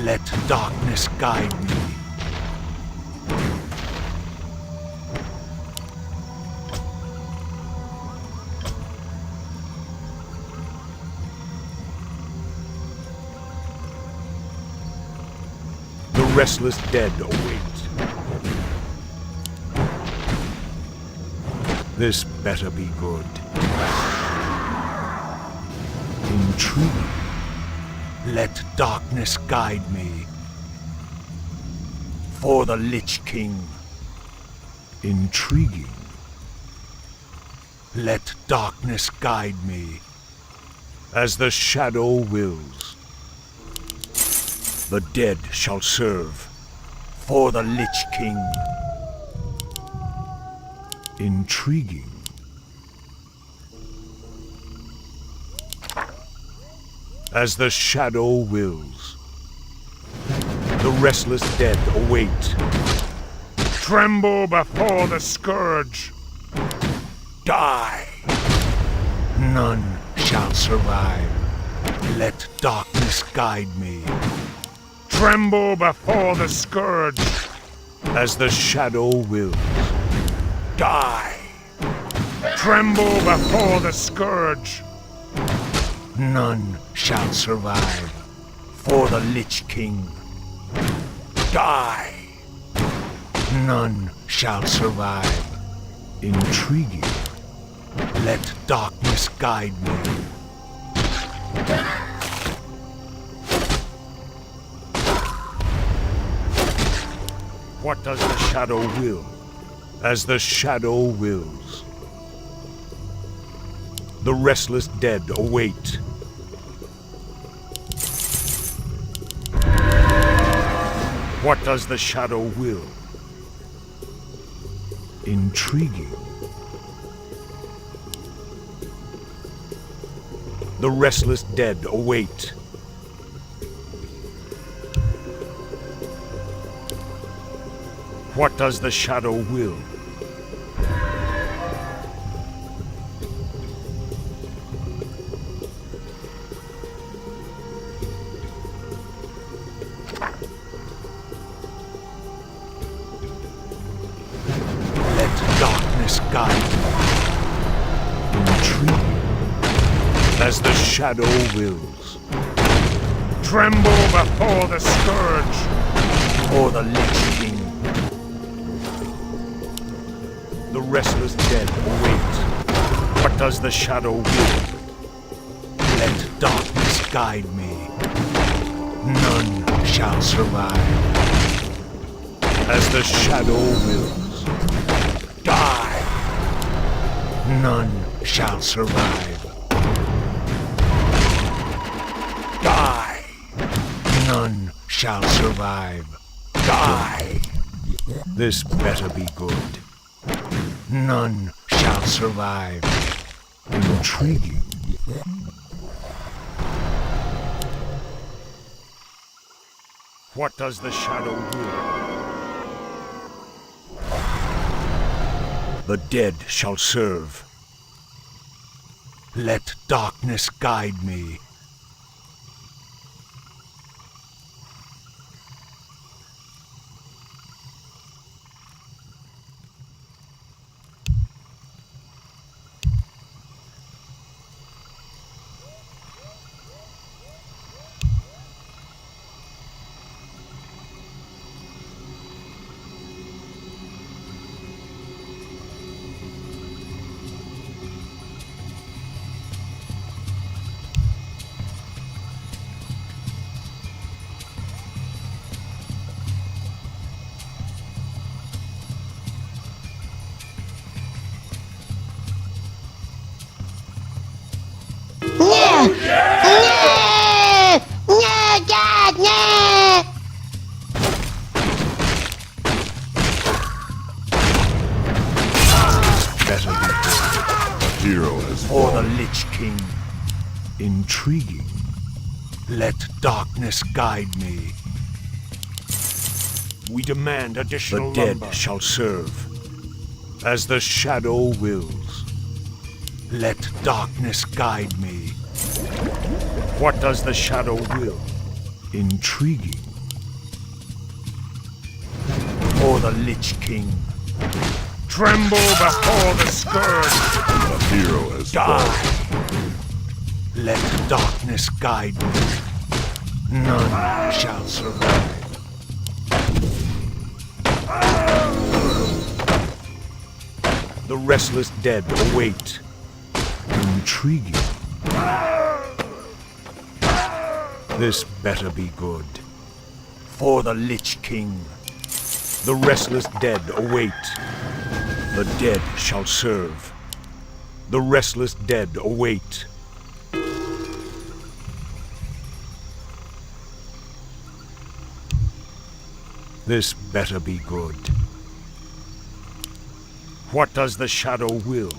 Let darkness guide me. The restless dead await. This better be good. Intriguing. Let darkness guide me. For the Lich King. Intriguing. Let darkness guide me. As the shadow wills. The dead shall serve. For the Lich King. Intriguing. As the shadow wills. The restless dead await. Tremble before the scourge. Die. None shall survive. Let darkness guide me. Tremble before the scourge. As the shadow wills. Die. Tremble before the scourge. None shall survive. For the Lich King. Die. None shall survive. Intriguing. Let darkness guide me. What does the shadow will? As the shadow wills. The restless dead await. What does the shadow will? Intriguing. The restless dead await. What does the shadow will? Guide. Intriguing. As the shadow wills. Tremble before the scourge. For the Lich King. The restless dead await. What does the shadow will? Let darkness guide me. None shall survive. As the shadow wills. Die. None shall survive. Die. None shall survive. Die. This better be good. None shall survive. Intriguing. What does the shadow will? The dead shall serve. Let darkness guide me. For the Lich King. Intriguing. Let darkness guide me. We demand additional lumber. The dead shall serve. As the shadow wills. Let darkness guide me. What does the shadow will? Intriguing. the Lich King. Tremble before the scourge. A hero has fallen. Let darkness guide me. None shall survive. The restless dead await. Intriguing. This better be good. For the Lich King. The restless dead await. The dead shall serve. The restless dead await. This better be good. What does the shadow will?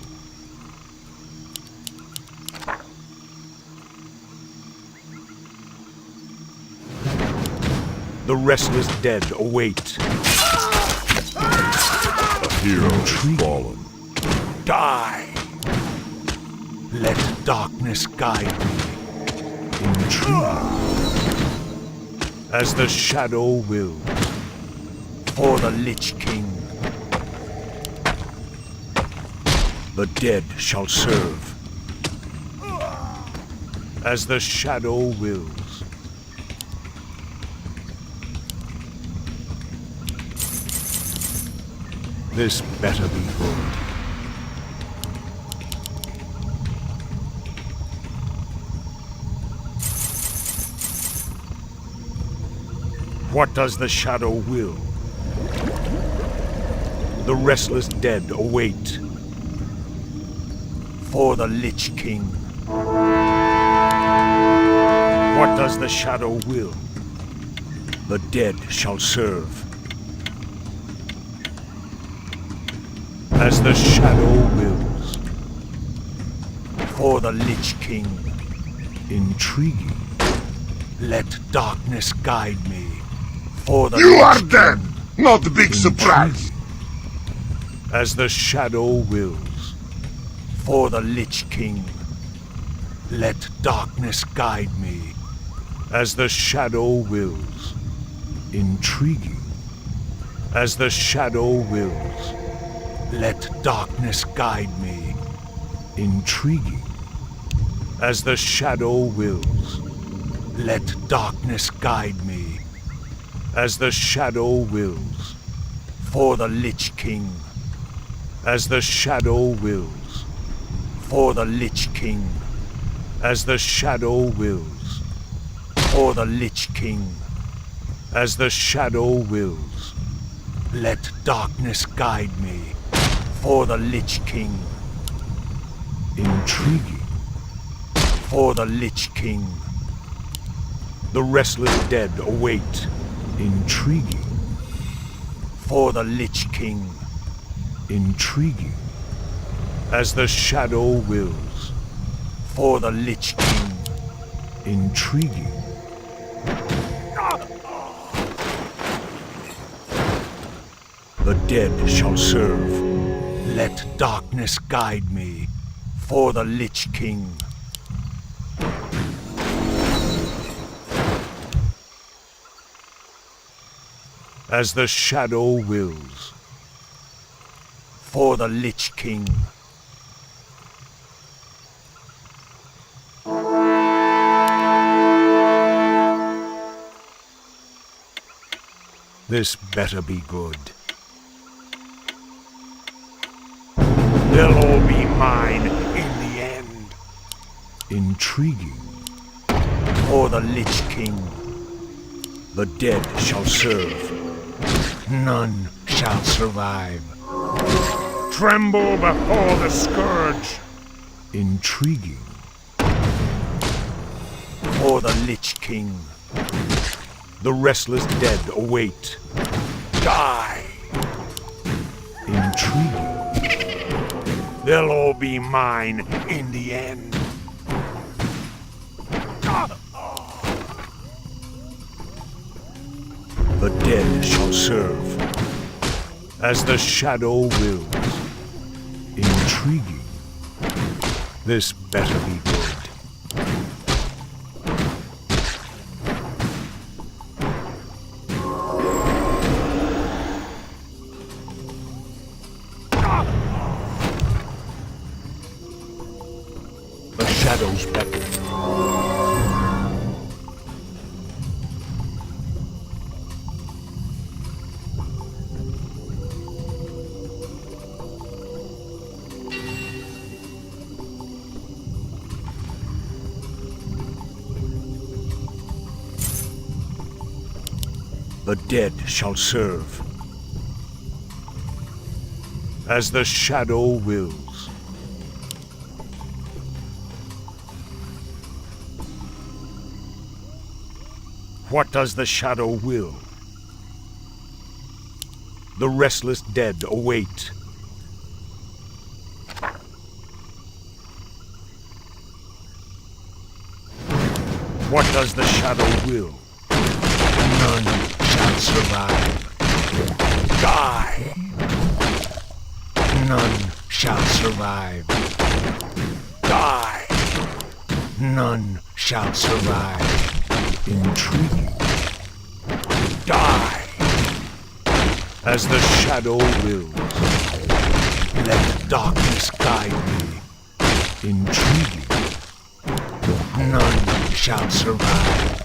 The restless dead await. A hero has fallen. Die! Let darkness guide me. Intrigue. As the shadow wills. For the Lich King. The dead shall serve. As the shadow wills. This better be good. What does the shadow will? The restless dead await. For the Lich King. What does the shadow will? The dead shall serve. As the shadow wills. For the Lich King. Intriguing. Let darkness guide me. For the You are Lich dead! King. Not a big surprise! As the shadow wills. For the Lich King. Let darkness guide me. As the shadow wills. Intriguing. As the shadow wills. Let darkness guide me. Intriguing. As the shadow wills. Let darkness guide me. As the shadow wills. For the Lich King. As the shadow wills. For the Lich King. As the shadow wills. For the Lich King. As the shadow wills. Let darkness guide me. For the Lich King. Intriguing. For the Lich King. The restless dead await. Intriguing. For the Lich King. Intriguing. As the shadow wills. For the Lich King. Intriguing. The dead shall serve. Let darkness guide me. For the Lich King. As the shadow wills. For the Lich King. This better be good. They'll all be mine in the end. Intriguing. For the Lich King. The dead shall serve. None shall survive. Tremble before the scourge. Intriguing. For the Lich King. The restless dead await. Die! Intriguing. They'll all be mine in the end. The dead shall serve. As the shadow wills. Intriguing. This better be good. The dead shall serve. As the shadow wills. What does the shadow will? The restless dead await. What does the shadow will? None shall survive. Die! None shall survive. Die! None shall survive. Intriguing. Die! As the shadow wills. Let darkness guide me. Intriguing. None shall survive.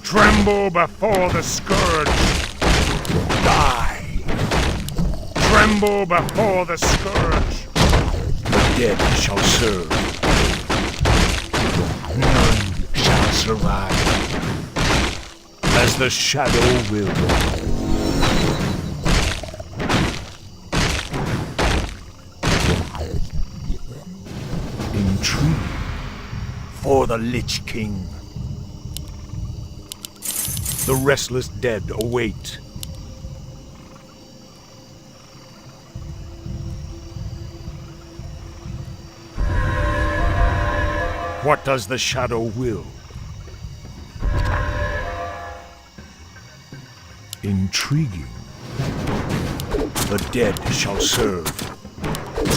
Tremble before the scourge. Die! Tremble before the scourge. The dead shall serve. None shall survive. As the shadow wills. Intrigue for the Lich King. The restless dead await. What does the shadow will? Intriguing. The dead shall serve.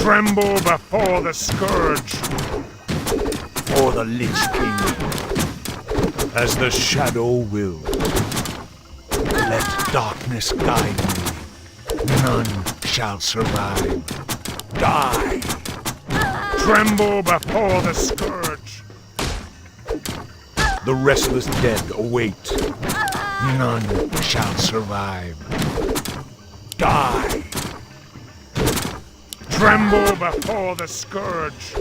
Tremble before the scourge. For the Lich King. As the shadow wills. Let darkness guide me. None shall survive. Die! Tremble before the scourge. The restless dead await. None shall survive. Die! Tremble before the scourge.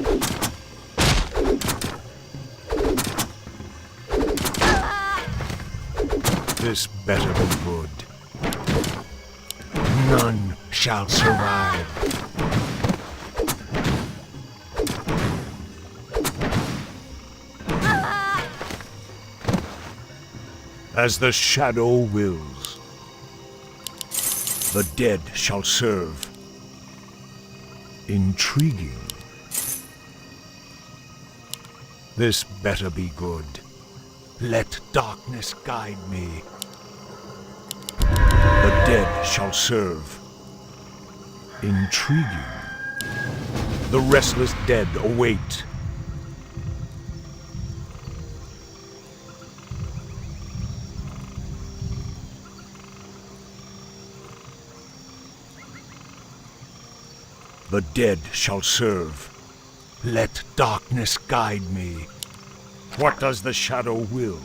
This better be good. None shall survive. As the shadow wills. The dead shall serve. Intriguing. This better be good. Let darkness guide me. The dead shall serve. Intriguing. The restless dead await. The dead shall serve. Let darkness guide me. What does the shadow will?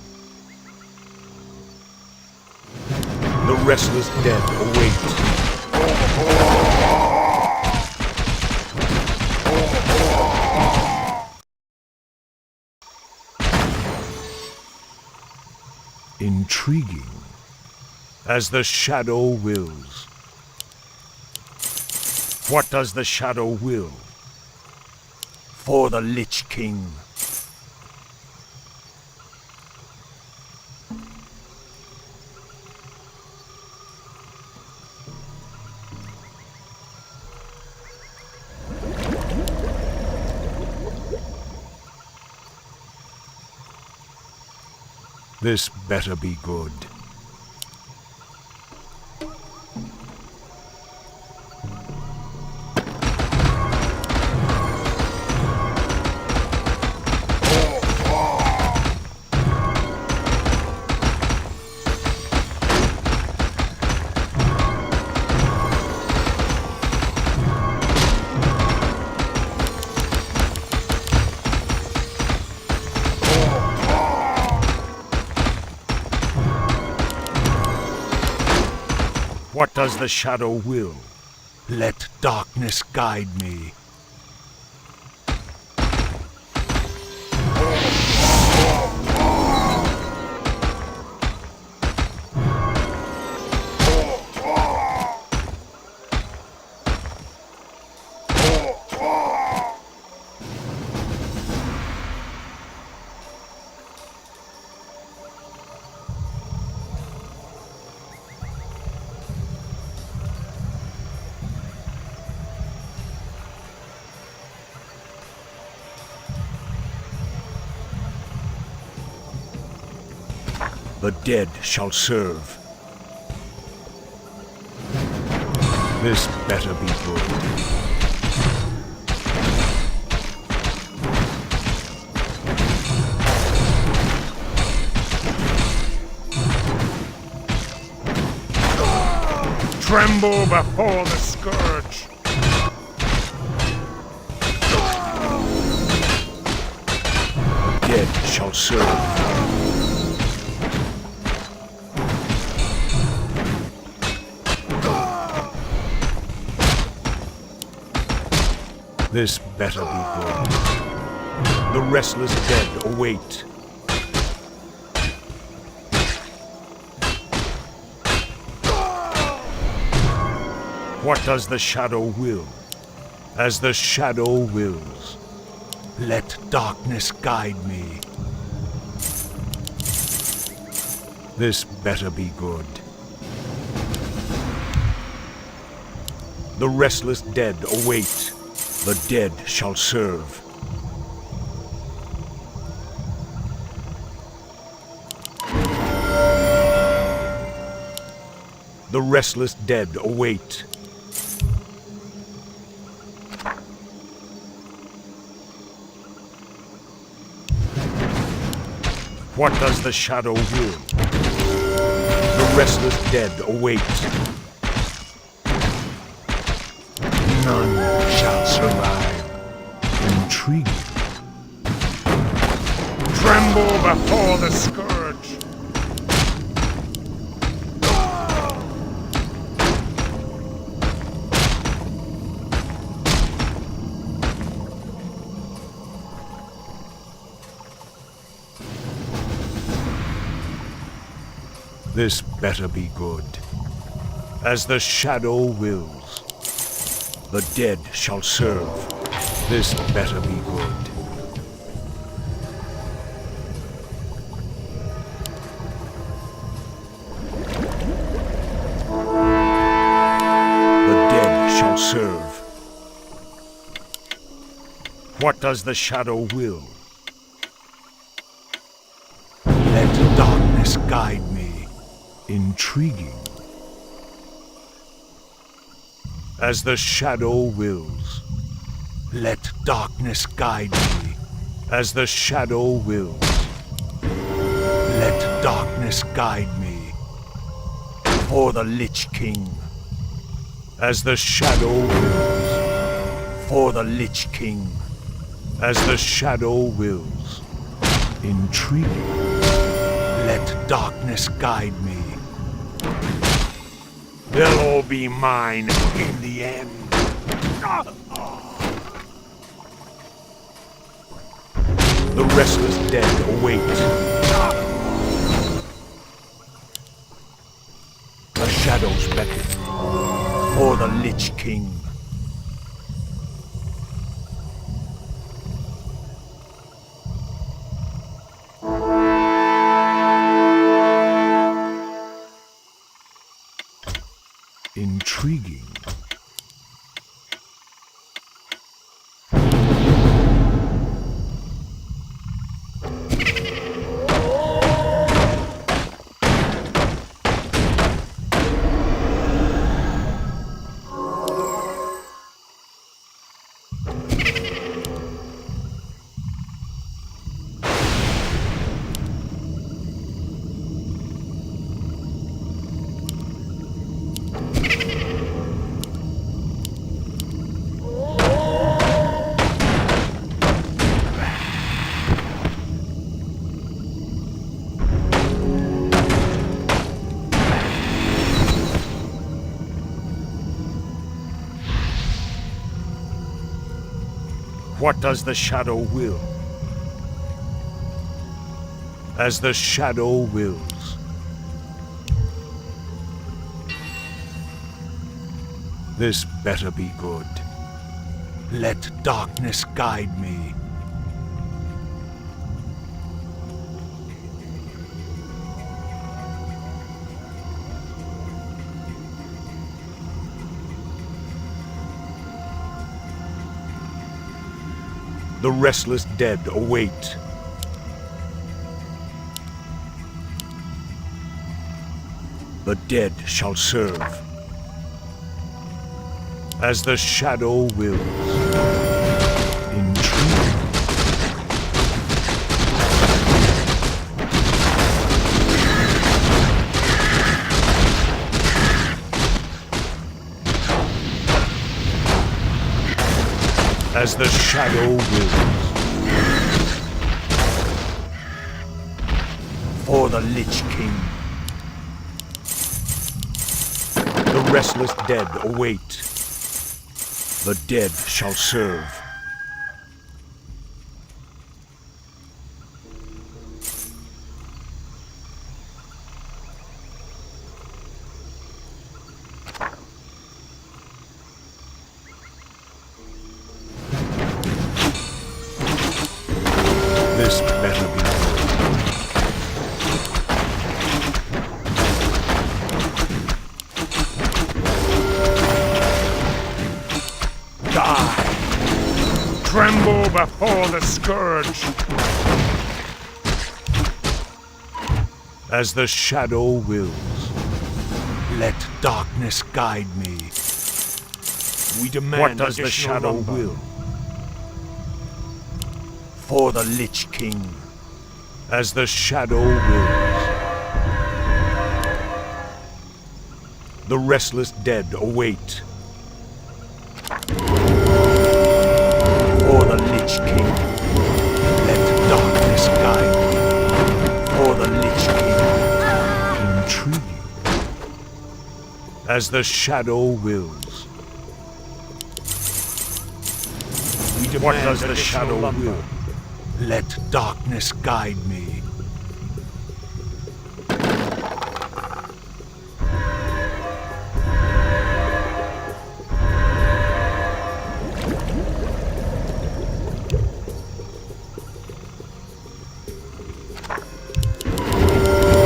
The restless dead await. Intriguing. As the shadow wills. What does the shadow will? For the Lich King. This better be good. What does the shadow will? Let darkness guide me. The dead shall serve. This better be good. Tremble before the scourge. Dead shall serve. This better be good. The restless dead await. What does the shadow will? As the shadow wills. Let darkness guide me. This better be good. The restless dead await. The dead shall serve. The restless dead await. What does the shadow will? The restless dead await. None shall survive. Intriguing. Tremble before the scourge. This better be good. As the shadow wills. The dead shall serve. This better be good. The dead shall serve. What does the shadow will? Let darkness guide me. Intriguing. As the shadow wills. Let darkness guide me. As the shadow wills. Let darkness guide me. For the Lich King. As the shadow wills. For the Lich King. As the shadow wills. Intriguing. Let darkness guide me. They'll all be mine in the end. The restless dead await. The shadows beckon for the Lich King. Intriguing. What does the shadow will? As the shadow wills. This better be good. Let darkness guide me. The restless dead await. The dead shall serve. As the shadow wills. Intriguing. As the shadow wills. For the Lich King. The restless dead await. The dead shall serve. This better be good. Die! Tremble before the scourge! As the shadow wills, let darkness guide me. We demand what does the shadow will? For the Lich King, as the shadow wills. The restless dead await. For the Lich King, let darkness guide me. For the Lich King, intriguing. As the shadow wills. We demand what does the shadow will? Let darkness guide me.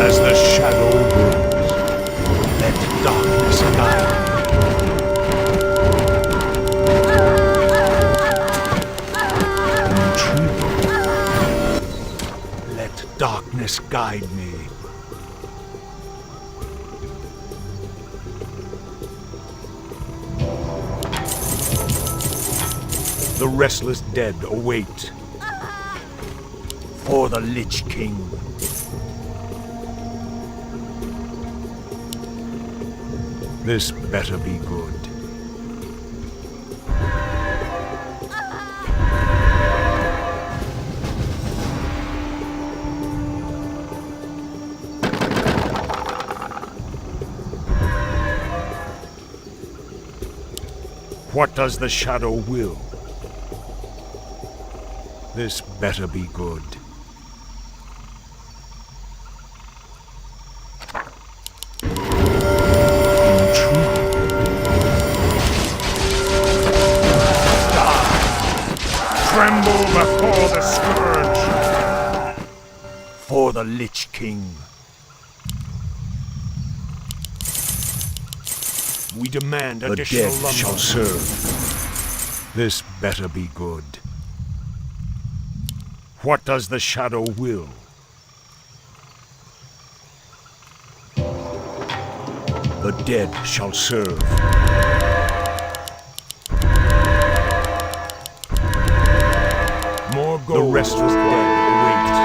As the shadow wills, let darkness guide me. Darkness guide me. The restless dead await. For the Lich King. This better be good. What does the shadow will? This better be good. Intriguing. Die! Tremble before the scourge! For the Lich King. We demand additional lumber. The dead shall serve. This better be good. What does the shadow will? The dead shall serve. More gold. The restless dead await.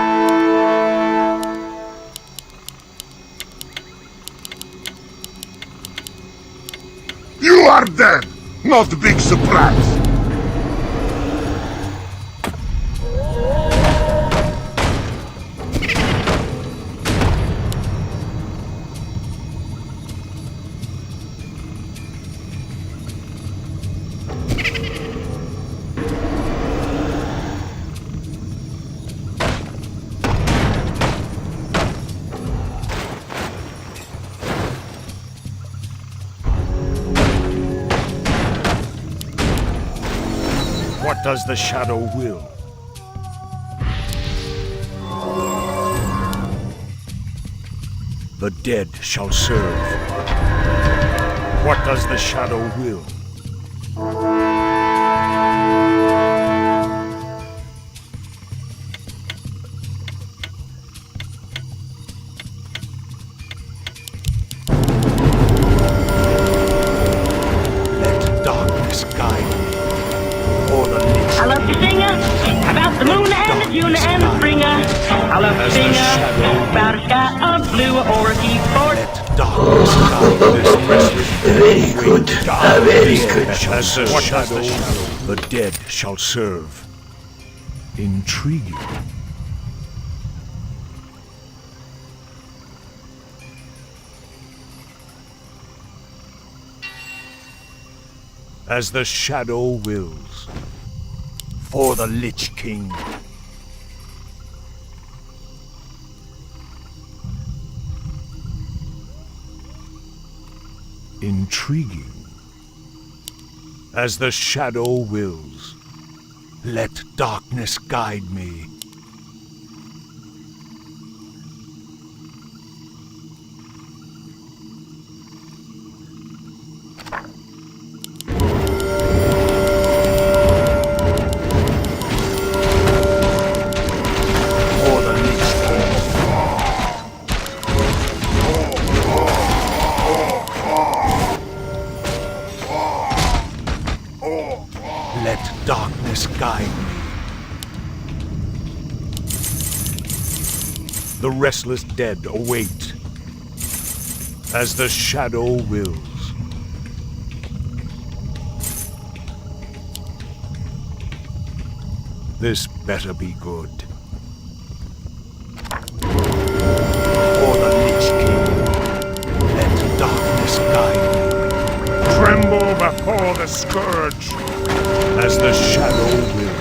You are dead! Not a big surprise! What does the shadow will? The dead shall serve. What does the shadow will? As the shadow about a sky of blue or a deep forest. let darkness guide this restless Very good. Very good. as the shadow, the dead shall serve. Intriguing. As the shadow wills, for the Lich King. Intriguing. As the shadow wills, let darkness guide me. For the Lich King. Let darkness guide me. The restless dead await, as the shadow wills. This better be good. For the Lich King, let darkness guide me. Tremble before the scourge. As the shadow wills.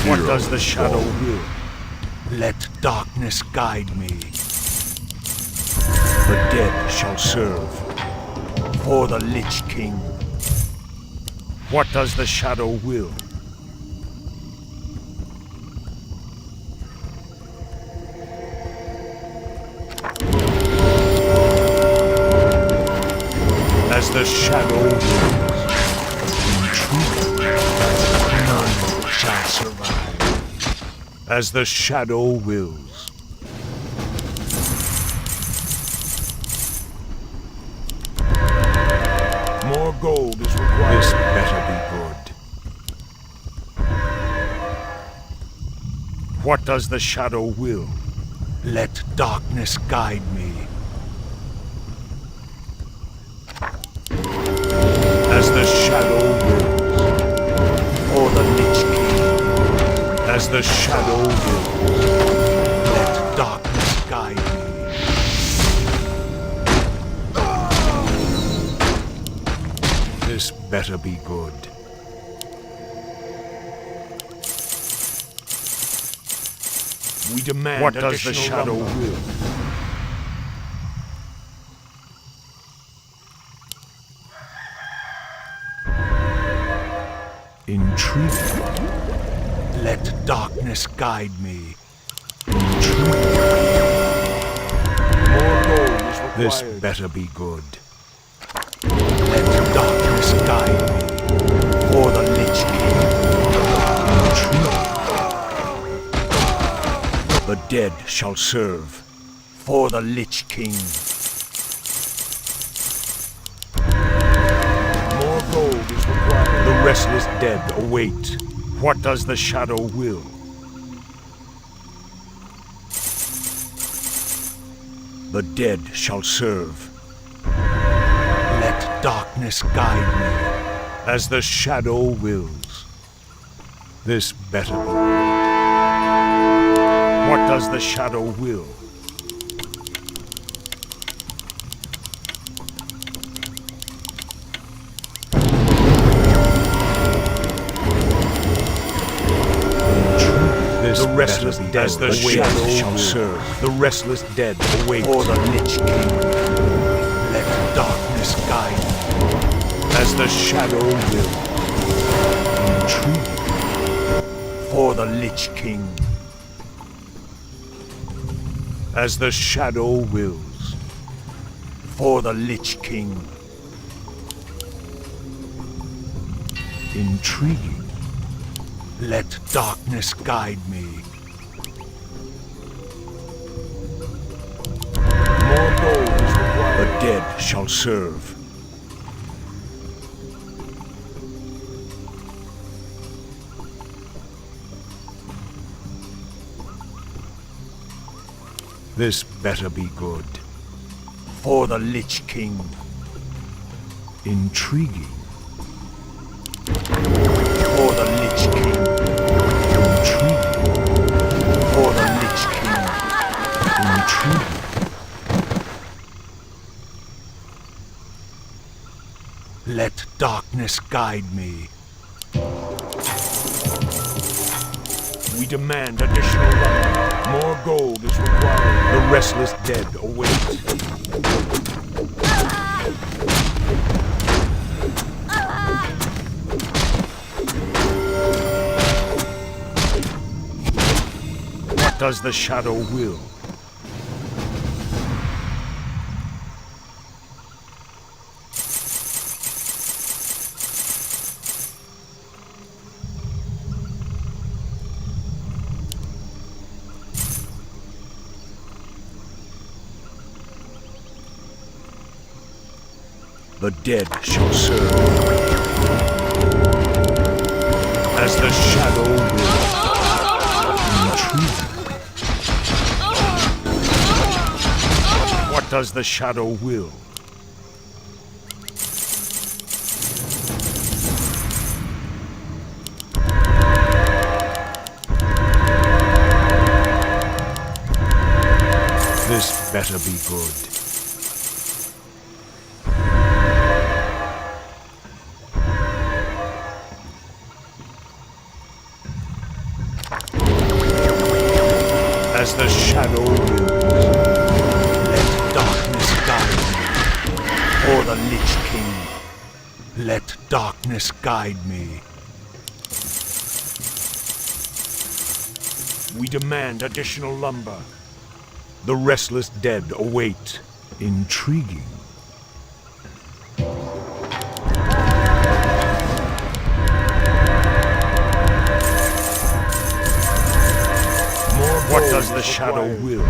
What does the shadow will? Let darkness guide me. The dead shall serve. For the Lich King. What does the shadow will? As the shadow wills, in truth, none shall survive. As the shadow wills. More gold is required. This better be good. What does the shadow will? Let darkness guide me. As the shadow wills, for the Lich King. As the shadow wills, let darkness guide me. This better be good. We demand what does the shadow will? Intriguing. Let darkness guide me. Intriguing. More gold is required. This better be good. Let darkness guide me, for the Lich King. Intriguing. The dead shall serve, for the Lich King. More gold is required. The restless dead await. What does the shadow will? The dead shall serve. Let darkness guide me, as the shadow wills. This better be. What does the shadow will? The restless dead as the shadow shall serve. The restless dead await for the Lich King. Let darkness guide me, as the shadow will. Intriguing. For the Lich King. As the shadow wills. For the Lich King. Intriguing. Let darkness guide me. More gold is required. The dead shall serve. This better be good. For the Lich King. Intriguing. For the Lich King. Intriguing. For the Lich King. Intriguing. Let darkness guide me. We demand additional lumber. More gold is required. The restless dead await. What does the shadow will? The dead shall serve. As the shadow will. Intriguing. What does the shadow will? This better be good. As the shadow wills, let darkness guide me. For the Lich King, let darkness guide me. We demand additional lumber. The restless dead await. Intriguing. What does the shadow will?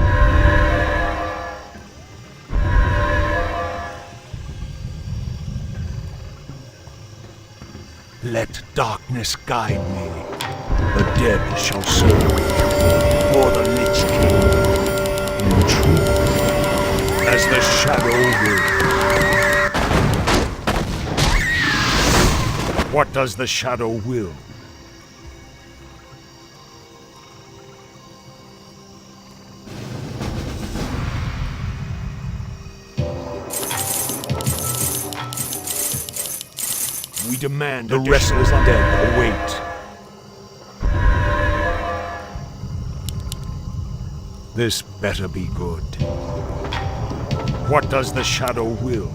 Let darkness guide me. The dead shall serve. For the Lich King. Intriguing. As the shadow will. What does the shadow will? We demand the restless dead await. This better be good. What does the shadow will?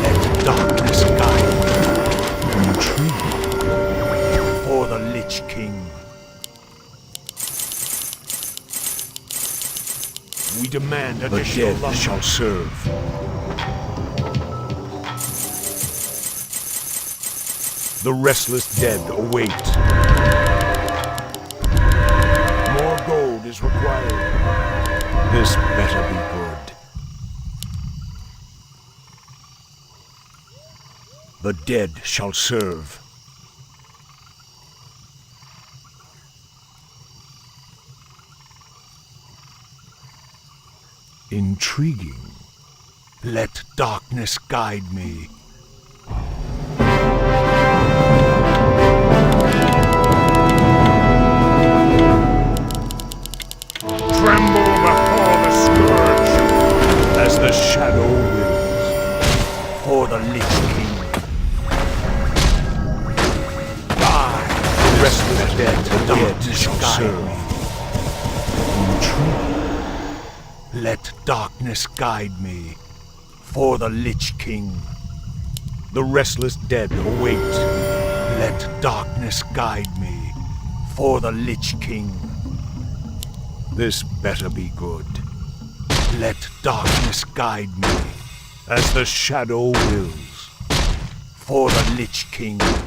Let darkness guide me. Intriguing. For the Lich King. We demand additional lumber. The dead shall serve. The restless dead await. More gold is required. This better be good. The dead shall serve. Intriguing. Let darkness guide me. Tremble before the scourge, as the shadow wills. For the Lich King. Die, the restless dead, the dead shall serve. Intriguing. Let darkness guide me. For the Lich King. The restless dead await. Let darkness guide me. For the Lich King. This better be good. Let darkness guide me. As the shadow wills. For the Lich King.